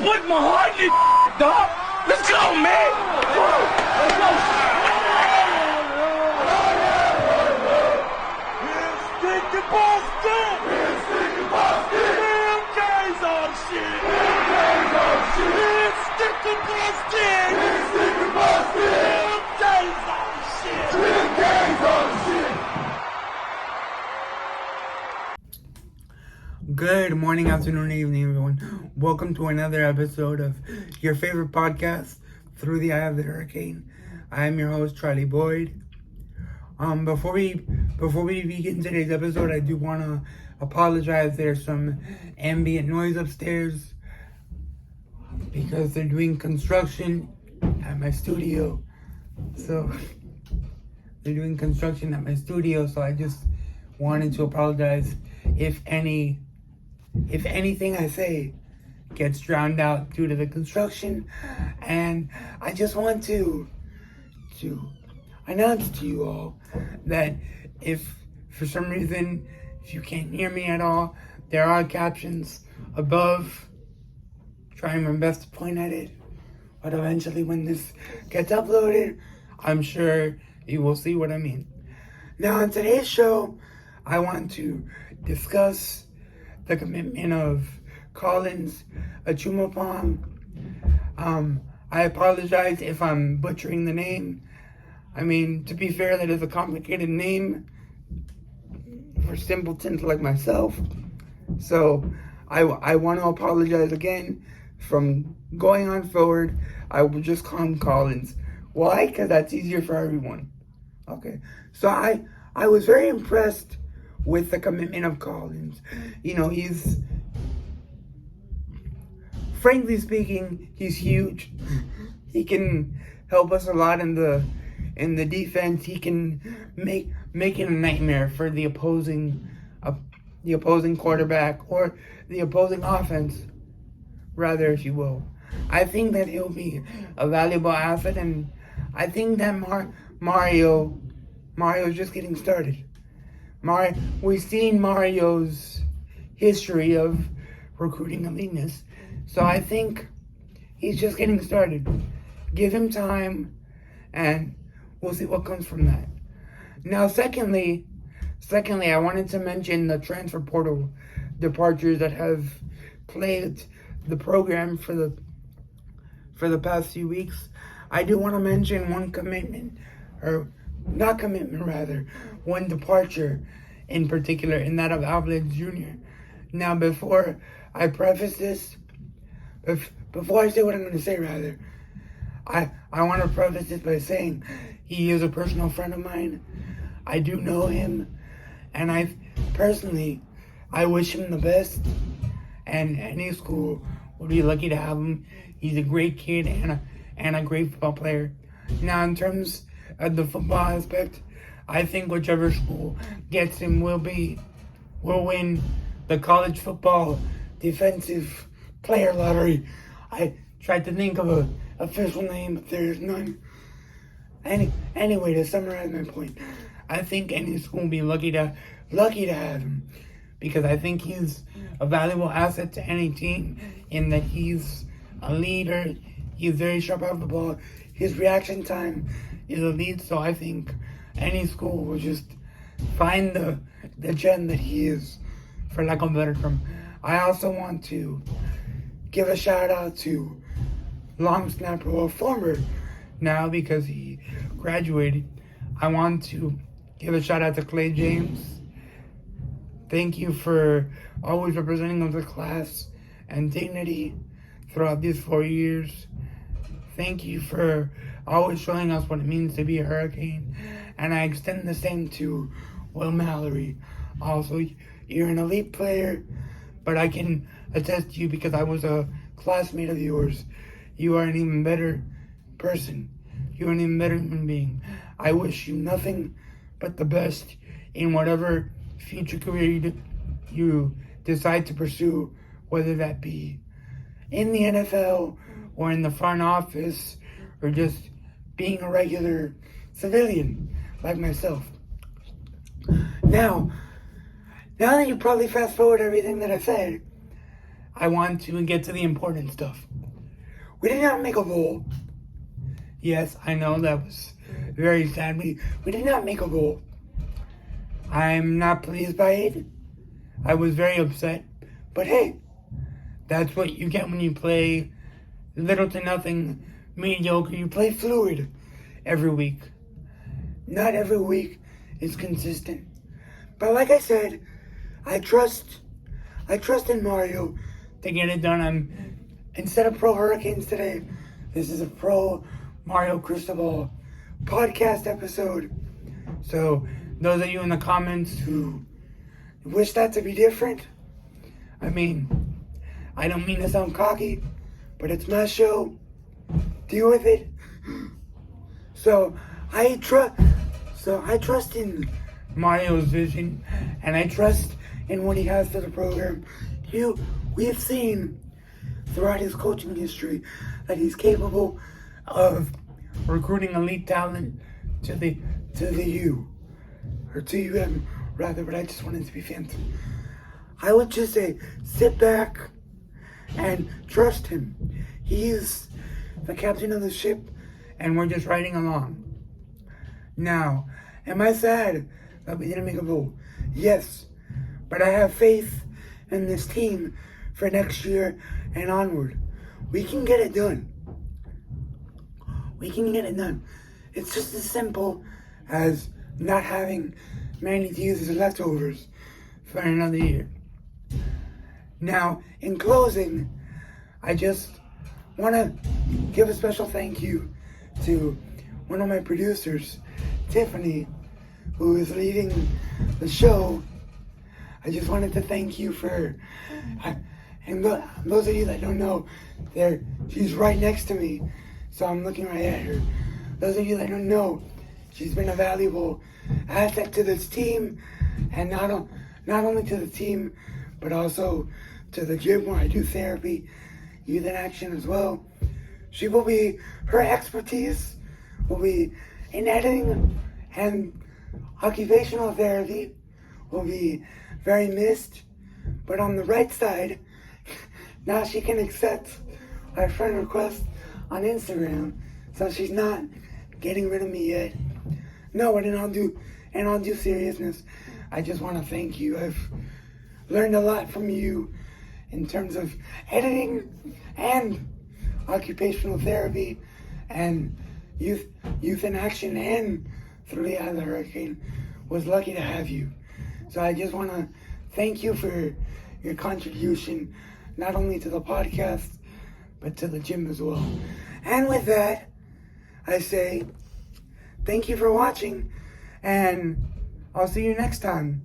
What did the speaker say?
put my heart in it, dog. Let's go, man. Let's go. Stick to Boston. Stick to Boston. Damn guys on shit. Stick to Boston. Stick to Boston. Damn guys on shit. Damn guys on shit. Good morning, afternoon, evening, everyone. Welcome to another episode of your favorite podcast, Through the Eye of the Hurricane. I am your host, Charlie Boyd. Before we begin today's episode, I do want to apologize. There's some ambient noise upstairs because they're doing construction at my studio. So I just wanted to apologize if anything I say gets drowned out due to the construction. And I just want to announce to you all that if for some reason if you can't hear me at all, there are captions above. Trying my best to point at it, but eventually when this gets uploaded, I'm sure you will see what I mean. Now on today's show, I want to discuss the commitment of Collins Achumapong. I apologize if I'm butchering the name. I mean, to be fair, that is a complicated name for simpletons like myself. So I want to apologize again. From going on forward, I will just call him Collins. Why? Because that's easier for everyone. Okay. So I was very impressed with the commitment of Collins. You know, frankly speaking, he's huge. He can help us a lot in the defense. He can make it a nightmare for the opposing quarterback or the opposing offense, rather, if you will. I think that he'll be a valuable asset, and I think that Mario's just getting started. We've seen Mario's history of recruiting eliteness, so I think he's just getting started. Give him time, and we'll see what comes from that. Now, secondly, I wanted to mention the transfer portal departures that have plagued the program for the past few weeks. I do want to mention one one departure in particular, in that of Alvarez Jr. Now, before I preface this, before I say what I'm going to say, rather, I want to preface this by saying he is a personal friend of mine. I do know him, and I wish him the best, and any school would be lucky to have him. He's a great kid and a great football player. Now, in terms of the football aspect, I think whichever school gets him will win the college football defensive player lottery. I tried to think of an official name, but there is none. Anyway, to summarize my point, I think any school will be lucky to have him, because I think he's a valuable asset to any team in that he's a leader. He's very sharp off the ball. His reaction time is elite, so I think any school will just find the gem that he is, for lack of a better term. I also want to give a shout out to long snapper, or former now because he graduated. I want to give a shout out to Clay James. Thank you for always representing us with class and dignity throughout these 4 years. Thank you for always showing us what it means to be a Hurricane. And I extend the same to Will Mallory. Also, you're an elite player, but I can attest to you because I was a classmate of yours. You are an even better person. You're an even better human being. I wish you nothing but the best in whatever future career you decide to pursue, whether that be in the NFL or in the front office or just being a regular civilian like myself. Now that you probably fast forward everything that I said, I want to get to the important stuff. We did not make a goal. Yes, I know that was very sad. We did not make a goal. I'm not pleased by it. I was very upset. But hey, that's what you get when you play little to nothing mediocre. You play fluid every week. Not every week is consistent. But like I said, I trust in Mario to get it done. Instead of Pro Hurricanes today, this is a Pro Mario Cristobal podcast episode. So those of you in the comments who wish that to be different, I mean, I don't mean to sound cocky, but it's my show. Deal with it. So I trust in Mario's vision, and I trust in what he has for the program. We've seen throughout his coaching history that he's capable of recruiting elite talent to the U, or to UM rather, but I just wanted to be fancy. I would just say sit back and trust him. He's the captain of the ship, and we're just riding along. Now, am I sad that we didn't make a goal? Yes, but I have faith in this team for next year and onward. We can get it done. We can get it done. It's just as simple as not having Manny to use as leftovers for another year. Now, in closing, I just want to give a special thank you to one of my producers, Tiffany, who is leading the show. I just wanted to thank you for, and those of you that don't know, she's right next to me, so I'm looking right at her. Those of you that don't know, she's been a valuable asset to this team, and not only to the team, but also to the gym where I do therapy, youth in action as well. Her expertise will be in editing, and occupational therapy will be very missed. But on the right side, now she can accept our friend request on Instagram, so she's not getting rid of me yet. No, but in all due seriousness, I just want to thank you. I've learned a lot from you in terms of editing and occupational therapy and youth in action, and through the eye of the hurricane. Was lucky to have you. So I just want to thank you for your contribution, not only to the podcast, but to the gym as well. And with that, I say thank you for watching, and I'll see you next time.